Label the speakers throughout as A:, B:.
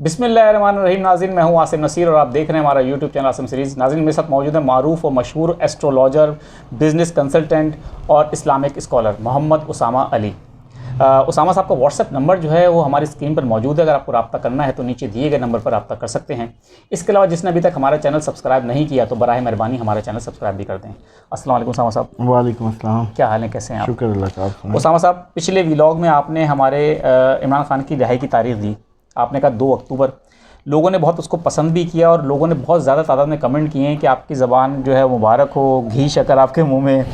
A: बिस्मिल्लाहिर्रहमानिर्रहीम। नाज़रीन, मैं हूं आसिम नसीर और आप देख रहे हैं हमारा यूट्यूब चैनल आसिम सीरीज़। नाज़रीन, मेरे साथ मौजूद है मारूफ और मशहूर एस्ट्रोलॉजर, बिज़नेस कंसल्टेंट और इस्लामिक स्कॉलर मोहम्मद उसामा अली। उसामा साहब का व्हाट्सएप नंबर जो है वो हमारी स्क्रीन पर मौजूद है। अगर आपको रब्ता करना है तो नीचे दिए गए नंबर पर रब्ता कर सकते हैं। इसके अलावा जिसने अभी तक हमारा चैनल सब्सक्राइब नहीं किया तो बराए मेहरबानी हमारा चैनल सब्सक्राइब भी कर दें। अस्सलाम वालेकुम उसामा साहब।
B: वालेकुम अस्सलाम।
A: क्या हाल है, कैसे हैं आप?
B: शुक्र अल्लाह का।
A: उसामा साहब, पिछले व्लॉग में आपने हमारे इमरान खान की रिहाई की तारीख दी। आपने कहा 2 अक्टूबर। लोगों ने बहुत उसको पसंद भी किया और लोगों ने बहुत ज़्यादा तादाद में कमेंट किए हैं कि आपकी ज़बान जो है मुबारक हो, घी शक्कर आपके मुंह में,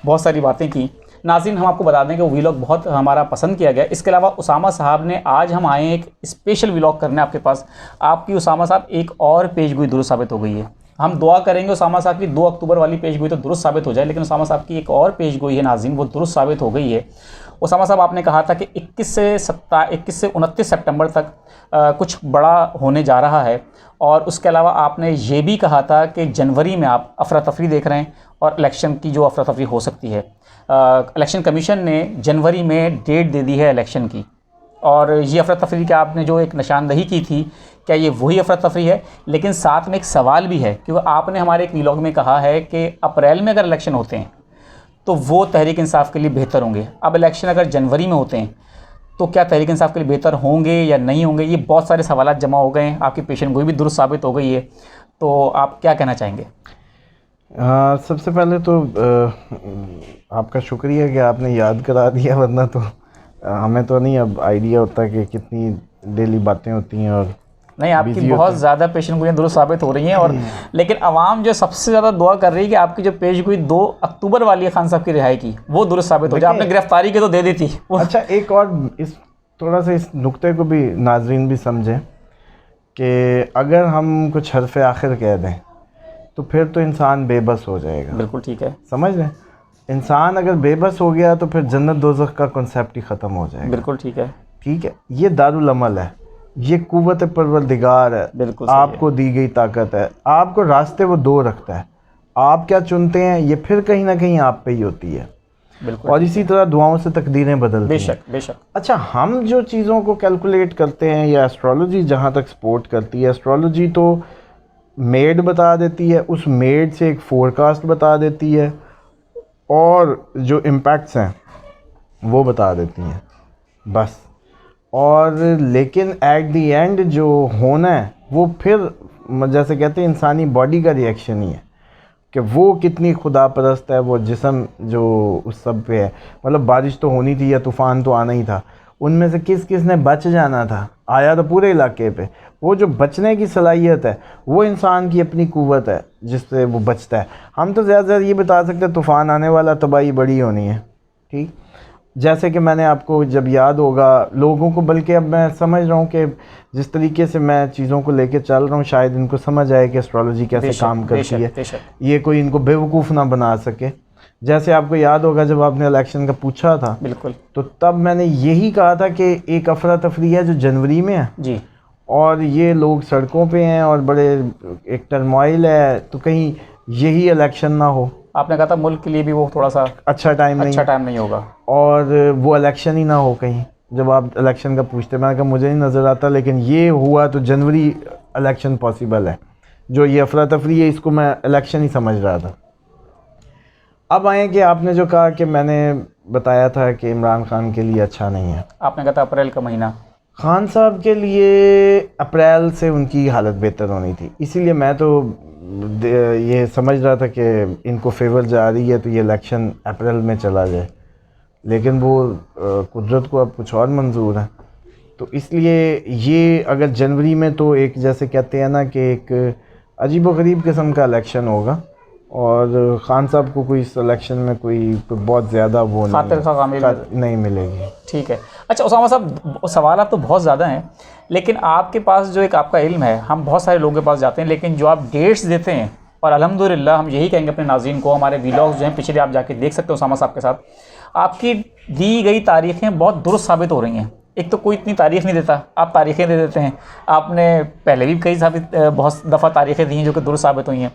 A: बहुत सारी बातें की। नाज़रीन, हम आपको बता दें कि वो व्लॉग बहुत हमारा पसंद किया गया। इसके अलावा उसामा साहब ने आज हम आए एक स्पेशल व्लॉग करने आपके पास। आपकी उसामा साहब एक और पेशगोई दुरुस्त साबित हो गई है। हम दुआ करेंगे उसामा साहब की 2 अक्टूबर वाली पेशगोई तो दुरुस्त साबित हो जाए, लेकिन उसामा साहब की एक और पेशगोई है नाज़रीन, वो दुरुस्त साबित हो गई है। उसामा साहब, आपने कहा था कि 21 से 29 सितंबर तक कुछ बड़ा होने जा रहा है, और उसके अलावा आपने ये भी कहा था कि जनवरी में आप अफरा तफरी देख रहे हैं और इलेक्शन की जो अफरा तफरी हो सकती है। इलेक्शन कमीशन ने जनवरी में डेट दे दी है इलेक्शन की, और ये अफरा तफरी की आपने जो एक निशानदही की थी, क्या ये वही अफरा तफरी है? लेकिन साथ में एक सवाल भी है, क्योंकि आपने हमारे एक व्लॉग में कहा है कि अप्रैल में अगर इलेक्शन होते हैं तो वो तहरीक इंसाफ के लिए बेहतर होंगे। अब इलेक्शन अगर जनवरी में होते हैं तो क्या तहरीक इंसाफ के लिए बेहतर होंगे या नहीं होंगे? ये बहुत सारे सवाल जमा हो गए हैं। आपकी पेशन गोई भी दुरुस्त साबित हो गई है, तो आप क्या कहना चाहेंगे?
B: सबसे पहले तो आपका शुक्रिया कि आपने याद करा दिया, वरना तो हमें तो नहीं अब आइडिया होता कि कितनी डेली बातें होती हैं। और
A: नहीं, आपकी बहुत ज़्यादा पेशन गोइयाँ दुरुस्त साबित हो रही हैं, और लेकिन आवाम जो सबसे ज़्यादा दुआ कर रही है कि आपकी जो पेश गोई 2 अक्टूबर वाली है खान साहब की रिहाई की, वो दुरुस्त साबित हो जाए। आपने गिरफ्तारी की तो दे दी थी।
B: अच्छा, एक और इस थोड़ा सा इस नुक्ते को भी नाजरीन भी समझें कि अगर हम कुछ हरफ आखिर कह दें तो फिर तो इंसान बेबस हो जाएगा।
A: बिल्कुल ठीक है,
B: समझ लें। इंसान अगर बेबस हो गया तो फिर जन्नत दोज़ख का कॉन्सेप्ट ही ख़त्म हो जाएगा।
A: बिल्कुल ठीक है।
B: ठीक है, ये दारुल अमल है, ये कुव्वत परवरदिगार है,
A: बिल्कुल
B: आपको दी गई ताकत है। आपको रास्ते वो 2 रखता है, आप क्या चुनते हैं ये फिर कहीं ना कहीं आप पे ही होती है।
A: बिल्कुल।
B: और इसी तरह दुआओं से तकदीरें बदलती हैं।
A: बेशक बेशक।
B: अच्छा, हम जो चीज़ों को कैलकुलेट करते हैं, या एस्ट्रोलॉजी जहाँ तक सपोर्ट करती है, एस्ट्रोलॉजी तो मेड बता देती है, उस मेड से एक फोरकास्ट बता देती है, और जो इम्पैक्ट्स हैं वो बता देती हैं बस। और लेकिन एट दी एंड जो होना है वो फिर जैसे कहते हैं इंसानी बॉडी का रिएक्शन ही है कि वो कितनी खुदा परस्त है, वो जिस्म जो उस सब पे है। मतलब बारिश तो होनी थी या तूफ़ान तो आना ही था, उनमें से किस किस ने बच जाना था, आया तो पूरे इलाके पे। वो जो बचने की सलाहियत है वो इंसान की अपनी कुव्वत है जिससे वो बचता है। हम तो ज़्यादा ये बता सकते हैं तूफ़ान आने वाला, तबाही बड़ी होनी है। ठीक, जैसे कि मैंने आपको जब याद होगा लोगों को, बल्कि अब मैं समझ रहा हूँ कि जिस तरीके से मैं चीज़ों को लेके चल रहा हूँ शायद इनको समझ आए कि एस्ट्रोलॉजी कैसे काम करती है, ये कोई इनको बेवकूफ़ ना बना सके। जैसे आपको याद होगा जब आपने इलेक्शन का पूछा था,
A: बिल्कुल,
B: तो तब मैंने यही कहा था कि एक अफरा तफरी है जो जनवरी में है
A: जी,
B: और ये लोग सड़कों पे हैं और बड़े एक टर्मोइल है, तो कहीं यही इलेक्शन ना हो।
A: आपने कहा था मुल्क के लिए भी वो थोड़ा सा
B: अच्छा टाइम नहीं
A: होगा,
B: और वो इलेक्शन ही ना हो कहीं। जब आप इलेक्शन का पूछते, मैंने कहा मुझे नहीं नज़र आता, लेकिन ये हुआ तो जनवरी इलेक्शन पॉसिबल है। जो ये अफरा तफरी है इसको मैं इलेक्शन ही समझ रहा था। अब आए कि आपने जो कहा कि मैंने बताया था कि इमरान खान के लिए अच्छा नहीं है।
A: आपने कहा था अप्रैल का महीना
B: खान साहब के लिए अप्रैल से उनकी हालत बेहतर होनी थी, इसीलिए मैं तो ये समझ रहा था कि इनको फेवर जा रही है तो ये इलेक्शन अप्रैल में चला जाए, लेकिन वो कुदरत को अब कुछ और मंजूर है। तो इसलिए ये अगर जनवरी में, तो एक जैसे कहते हैं ना कि एक अजीब व गरीब किस्म का इलेक्शन होगा, और ख़ान साहब को कोई इस इलेक्शन में कोई बहुत ज़्यादा वो नहीं मिलेगी।
A: ठीक है। अच्छा उसामा साहब, सवाल तो बहुत ज़्यादा हैं, लेकिन आपके पास जो एक आपका इल्म है, हम बहुत सारे लोगों के पास जाते हैं, लेकिन जो आप डेट्स देते हैं, और अल्हम्दुलिल्लाह हम यही कहेंगे अपने नाज़रीन को, हमारे व्लॉग्स जो हैं पिछले आप जाके देख सकते हो उसामा साहब के साथ, आपकी दी गई तारीखें बहुत दुरुस्त साबित हो रही हैं। एक तो कोई इतनी तारीख नहीं देता, आप तारीखें दे देते हैं। आपने पहले भी कई बहुत दफ़ा तारीखें दी हैं जो कि दुरुस्त साबित हुई हैं।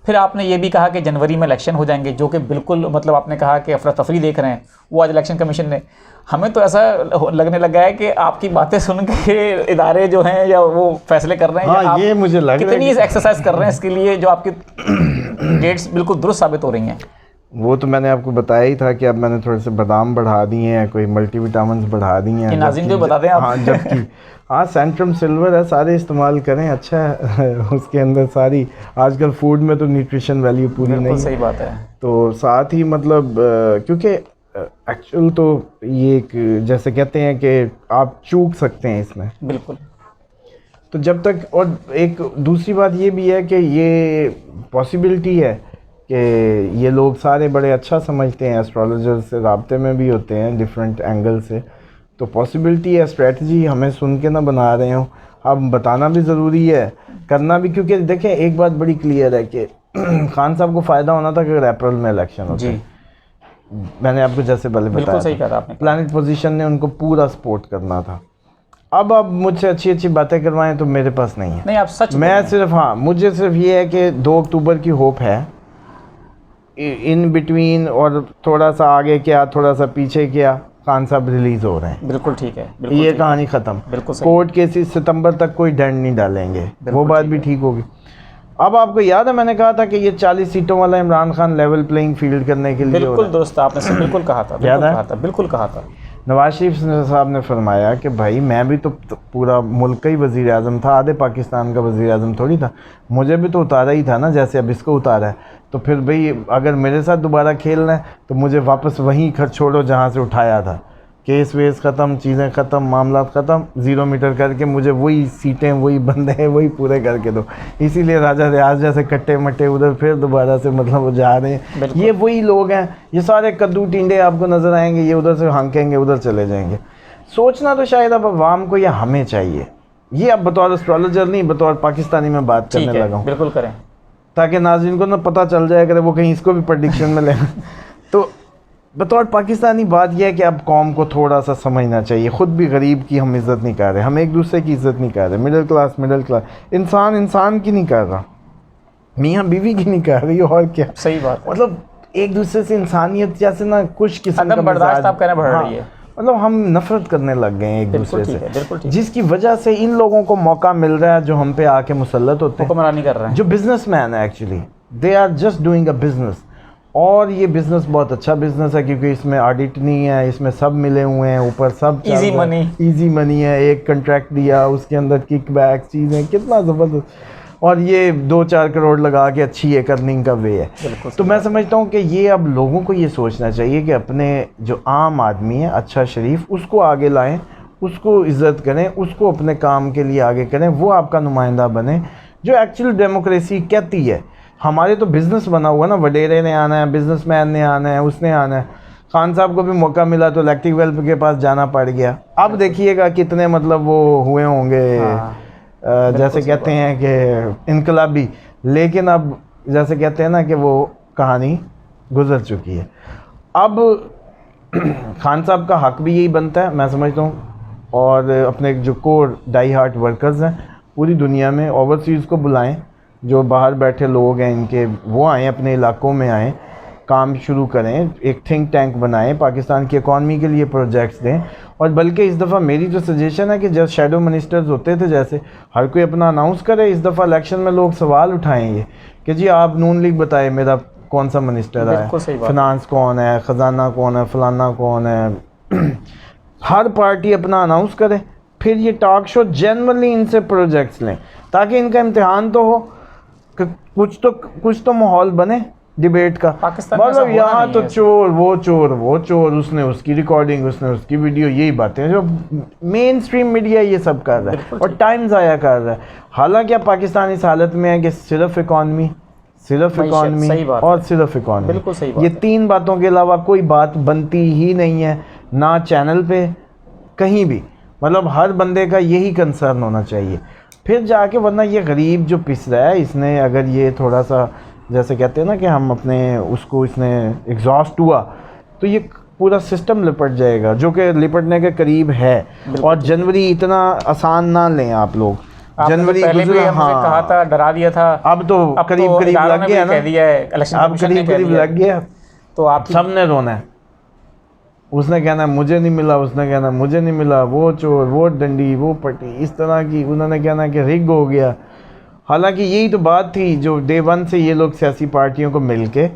A: फिर आपने ये भी कहा कि जनवरी में इलेक्शन हो जाएंगे, जो कि बिल्कुल मतलब आपने कहा कि अफरा तफरी देख रहे हैं वो आज इलेक्शन कमीशन ने। हमें तो ऐसा लगने लगा है कि आपकी बातें सुन के इदारे जो हैं या वो फैसले कर रहे हैं,
B: हाँ,
A: या आप
B: ये मुझे लग रहा है
A: कितनी एक्सरसाइज कर रहे हैं इसके लिए जो आपकी डेट्स बिल्कुल दुरुस्त साबित हो रही हैं।
B: वो तो मैंने आपको बताया ही था कि अब मैंने थोड़े से बादाम बढ़ा दिए हैं, कोई मल्टीविटामिन्स बढ़ा दिए हैं।
A: नाज़रीन को बता दें आप।
B: हाँ, जबकि हाँ सेंट्रम सिल्वर है, सारे इस्तेमाल करें, अच्छा है। उसके अंदर सारी आजकल फूड में तो न्यूट्रिशन वैल्यू पूरी नहीं है।
A: सही बात है।
B: तो साथ ही मतलब क्योंकि एक्चुअल तो ये एक जैसे कहते हैं कि आप चूक सकते हैं इसमें,
A: बिल्कुल।
B: तो जब तक, और एक दूसरी बात ये भी है कि ये पॉसिबिलिटी है कि ये लोग सारे बड़े अच्छा समझते हैं, एस्ट्रोलॉजर से राब्ते में भी होते हैं डिफरेंट एंगल से, तो पॉसिबिलिटी है स्ट्रेटजी हमें सुन के ना बना रहे हो। अब बताना भी ज़रूरी है, करना भी, क्योंकि देखें एक बात बड़ी क्लियर है कि खान साहब को फ़ायदा होना था कि अगर अप्रैल में इलेक्शन होते। मैंने आपको जैसे पहले बताया,
A: सही कहा आपने,
B: प्लैनेट पोजीशन ने उनको पूरा सपोर्ट करना था। अब आप मुझसे अच्छी अच्छी बातें करवाएं तो मेरे पास नहीं है।
A: नहीं, आप सच,
B: मैं सिर्फ, हाँ, मुझे सिर्फ ये है कि 2 अक्टूबर की होप है। इन बिटवीन और थोड़ा सा आगे क्या थोड़ा सा पीछे क्या, खान साहब रिलीज हो रहे हैं।
A: बिल्कुल ठीक है,
B: ये कहानी ख़त्म।
A: बिल्कुल
B: कोर्ट केसेस सितंबर तक कोई डेंट नहीं डालेंगे, वो बात भी ठीक होगी। अब आपको याद है मैंने कहा था कि ये 40 सीटों वाला Imran Khan level playing field करने के लिए,
A: बिल्कुल दोस्त आपने बिल्कुल कहा था, बिल्कुल कहा था।
B: नवाज शरीफ साहब ने फरमाया कि भाई मैं भी तो पूरा मुल्क का ही वज़ीर आज़म था, आधे पाकिस्तान का वज़ीर आज़म थोड़ी था, मुझे भी तो उतारा ही था ना, जैसे अब इसको उतारा है। तो फिर भाई अगर मेरे साथ दोबारा खेलना है तो मुझे वापस वहीं घर छोड़ो जहाँ से उठाया था। केस वेस ख़त्म, चीज़ें ख़त्म, मामला ख़त्म, 0 मीटर करके मुझे वही सीटें, वही बंदे, वही पूरे करके दो। इसीलिए राजा रियाज जैसे कट्टे मट्टे उधर फिर दोबारा से मतलब वो जा रहे हैं। ये वही लोग हैं, ये सारे कद्दू टिंडे आपको नज़र आएंगे, ये उधर से हाँकेंगे उधर चले जाएंगे। सोचना तो शायद अब अवाम को या हमें चाहिए, ये अब बतौर एस्ट्रोलॉजर नहीं, बतौर पाकिस्तानी में बात करने लगा हूँ,
A: बिल्कुल करें,
B: ताकि नाज़रीन को ना पता चल जाए अगर वो कहीं इसको भी प्रेडिक्शन में ले। तो बतौर पाकिस्तानी बात यह है कि अब कौम को थोड़ा सा समझना चाहिए, ख़ुद भी गरीब की हम इज़्ज़त नहीं कर रहे, हम एक दूसरे की इज़्ज़त नहीं कर रहे, मिडिल क्लास इंसान की नहीं कर रहा, मियाँ बीवी की नहीं कर रही, और क्या।
A: सही बात,
B: मतलब एक दूसरे से इंसानियत जैसे ना कुछ किस्म का
A: बर्दाश्त आप कहना बढ़ रही है।
B: मतलब हम नफरत करने लग गए हैं एक दूसरे से,
A: बिल्कुल ठीक,
B: जिसकी वजह से इन लोगों को मौका मिल रहा है जो हम पे आके मुसल्लत होते हैं,
A: हुक्मरानी कर रहे हैं,
B: जो बिजनेसमैन है, actually they are just doing a business. और ये बिज़नेस बहुत अच्छा बिज़नेस है क्योंकि इसमें ऑडिट नहीं है, इसमें सब मिले हुए हैं, ऊपर सब इजी मनी है। एक कॉन्ट्रैक्ट दिया, उसके अंदर किकबैक चीज़ें, कितना ज़बरदस्त, और ये 2-4 करोड़ लगा के अच्छी एक अर्निंग का वे है। तो मैं समझता हूँ कि ये अब लोगों को ये सोचना चाहिए कि अपने जो आम आदमी है अच्छा शरीफ, उसको आगे लाएँ, उसको इज़्ज़त करें, उसको अपने काम के लिए आगे करें, वो आपका नुमाइंदा बने, जो एक्चुअल डेमोक्रेसी कहती है। हमारे तो बिज़नेस बना हुआ ना, वडेरे ने आना है, बिजनेसमैन ने आना है, उसने आना है। खान साहब को भी मौका मिला तो इलेक्ट्रिक वेल्फ के पास जाना पड़ गया। अब देखिएगा कितने मतलब वो हुए होंगे, जैसे कहते हैं कि इनकलाबी, लेकिन अब जैसे कहते हैं ना कि वो कहानी गुजर चुकी है। अब खान साहब का हक भी यही बनता है, मैं समझता हूँ, और अपने जो कोर डाई हार्ट वर्कर्स हैं पूरी दुनिया में, ओवरसीज़ को बुलाएं, जो बाहर बैठे लोग हैं इनके, वो आएँ, अपने इलाकों में आएँ, काम शुरू करें, एक थिंक टैंक बनाएं, पाकिस्तान की इकॉनमी के लिए प्रोजेक्ट्स दें। और बल्कि इस दफ़ा मेरी जो सजेशन है कि जब शैडो मिनिस्टर्स होते थे जैसे, हर कोई अपना अनाउंस करे, इस दफ़ा इलेक्शन में लोग सवाल उठाएं ये कि जी आप नून लीग बताए मेरा कौन सा मिनिस्टर है, फिनांस कौन है, ख़जाना कौन है, फलाना कौन है। हर पार्टी अपना अनाउंस करे, फिर ये टॉक शो जनरली इनसे प्रोजेक्ट्स लें ताकि इनका इम्तिहान तो हो, कुछ तो माहौल बने डिबेट का। मतलब यहाँ तो चोर, वो चोर, उसने उसकी रिकॉर्डिंग, उसने उसकी वीडियो, यही बातें जो मेन स्ट्रीम मीडिया ये सब कर रहा है और टाइम ज़ाया कर रहा है। हालांकि अब पाकिस्तान इस हालत में है कि सिर्फ इकॉनमी और सिर्फ इकॉनमी, ये 3 बातों के अलावा कोई बात बनती ही नहीं है, ना चैनल पे कहीं भी। मतलब हर बंदे का यही कंसर्न होना चाहिए, फिर जाके, वरना ये गरीब जो पिस रहा है, इसने अगर ये थोड़ा सा जैसे कहते हैं ना कि हम अपने उसको, इसने एग्जॉस्ट हुआ तो ये पूरा सिस्टम लिपट जाएगा, जो कि लिपटने के करीब है। और जनवरी इतना आसान ना लें आप लोग, जनवरी
A: पहले भी
B: गुजरा,
A: हमसे कहा था, डरा दिया था,
B: अब तो करीब करीब लग गया ना,
A: कह दिया है, इलेक्शन
B: अब
A: कमीशन ने
B: करीब
A: कह
B: करीब
A: दिया है।
B: लग गया,
A: तो आप
B: सबने रोना है। उसने कहना है मुझे नहीं मिला, उसने कहना है मुझे नहीं मिला, वो चोर, वो डंडी, वो पट्टी, इस तरह की उन्होंने कहना कि रिग हो गया। हालांकि यही तो बात थी जो डे वन से ये लोग सियासी पार्टियों को मिल के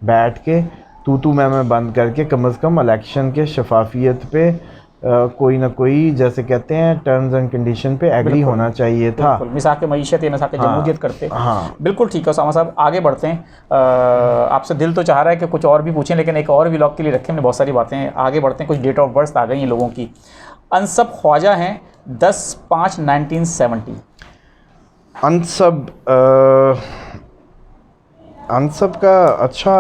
B: बैठ के तू मैं बंद करके कम से कम इलेक्शन के शफाफियत पे कोई ना कोई, जैसे कहते हैं, टर्म्स एंड कंडीशन पे एग्री होना चाहिए था।
A: मिसाक मईशत या मिसाक जमहूरियत करते।
B: हाँ
A: बिल्कुल ठीक है उसामा साहब, आगे बढ़ते हैं। आपसे दिल तो चाह रहा है कि कुछ और भी पूछें, लेकिन एक और व्लॉग के लिए रखें, हमने बहुत सारी बातें हैं। आगे बढ़ते हैं, कुछ डेट ऑफ बर्थ आ गई हैं लोगों की। अनसब ख्वाजा हैं 10/5/1970।
B: अनसब का अच्छा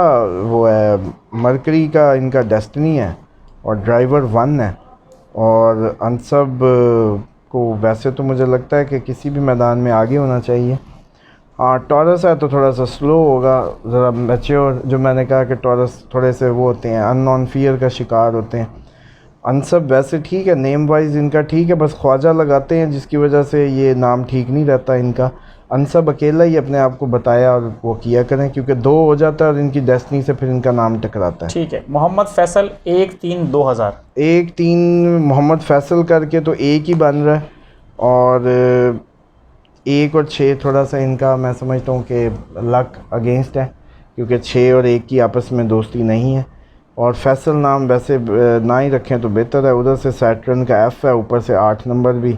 B: वो है, मरकरी का इनका डेस्टिनी है और ड्राइवर 1 है। और अनसब को वैसे तो मुझे लगता है कि किसी भी मैदान में आगे होना चाहिए। हाँ, टॉरस है तो थोड़ा सा स्लो होगा, ज़रा मैच्योर, जो मैंने कहा कि टॉरस थोड़े से वो होते हैं, अननोन फियर का शिकार होते हैं। अनसब वैसे ठीक है, नेम वाइज इनका ठीक है, बस ख्वाजा लगाते हैं जिसकी वजह से ये नाम ठीक नहीं रहता इनका। अनसब अकेला ही अपने आप को बताया और वो किया करें, क्योंकि 2 हो जाता है और इनकी डेस्टिनी से फिर इनका नाम टकराता है।
A: ठीक है। मोहम्मद फैसल 1/3/2000।
B: 1/3 मोहम्मद फैसल करके तो एक ही बन रहा है, और 1 और 6 थोड़ा सा इनका मैं समझता हूँ कि लक अगेंस्ट है, क्योंकि 6 और 1 की आपस में दोस्ती नहीं है। और फैसल नाम वैसे ना ही रखें तो बेहतर है। उधर से सैटर्न का F है, ऊपर से 8 नंबर भी,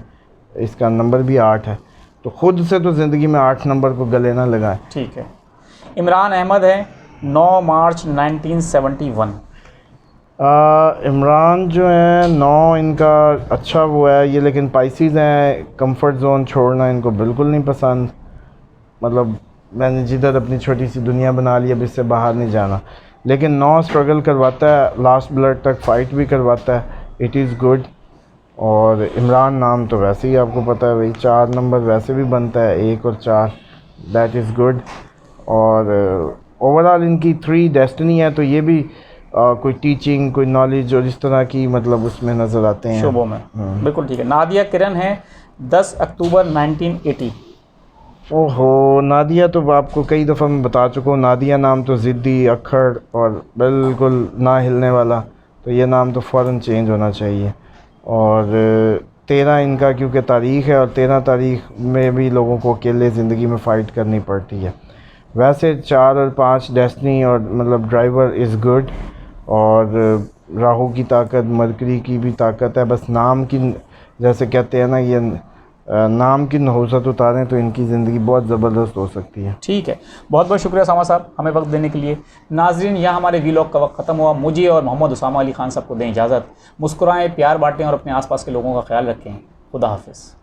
B: इसका नंबर भी 8 है, तो ख़ुद से तो ज़िंदगी में 8 नंबर को गले ना लगाएं।
A: ठीक है। इमरान अहमद है 9 मार्च 1971।
B: इमरान जो है 9 इनका अच्छा वो है ये, लेकिन पाइसिस हैं, कंफर्ट जोन छोड़ना इनको बिल्कुल नहीं पसंद। मतलब मैंने जिधर अपनी छोटी सी दुनिया बना ली, अब इससे बाहर नहीं जाना। लेकिन 9 स्ट्रगल करवाता है, लास्ट ब्लड तक फाइट भी करवाता है, इट इज़ गुड। और इमरान नाम तो वैसे ही आपको पता है भाई, 4 नंबर वैसे भी बनता है, 1 और 4, दैट इज़ गुड। और ओवरऑल इनकी 3 डेस्टिनी है, तो ये भी कोई टीचिंग, कोई नॉलेज और इस तरह की मतलब उसमें नज़र आते हैं
A: शोबों में। बिल्कुल ठीक है। नादिया किरण है 10 अक्टूबर 1980।
B: ओहो, नादिया तो आपको कई दफ़ा मैं बता चुका हूँ, नादिया नाम तो ज़िद्दी, अक्खड़ और बिल्कुल ना हिलने वाला, तो ये नाम तो फ़ौरन चेंज होना चाहिए। और 13 इनका क्योंकि तारीख़ है, और 13 तारीख़ में भी लोगों को अकेले ज़िंदगी में फ़ाइट करनी पड़ती है। वैसे 4 और 5 डेस्टिनी और मतलब ड्राइवर इज़ गुड। और राहु की ताकत, मरकरी की भी ताकत है, बस नाम की, जैसे कहते हैं ना, ये नाम की नहुसत उतारें तो इनकी ज़िंदगी बहुत ज़बरदस्त हो सकती है।
A: ठीक है, बहुत बहुत शुक्रिया सामा साहब हमें वक्त देने के लिए। नाजरीन, यहाँ हमारे व्लॉग का वक्त ख़त्म हुआ। मुझे और मोहम्मद उसामा अली खान साहब को दें इजाज़त। मुस्कुराएं, प्यार बांटें और अपने आसपास के लोगों का ख्याल रखें। खुदा हाफिज़।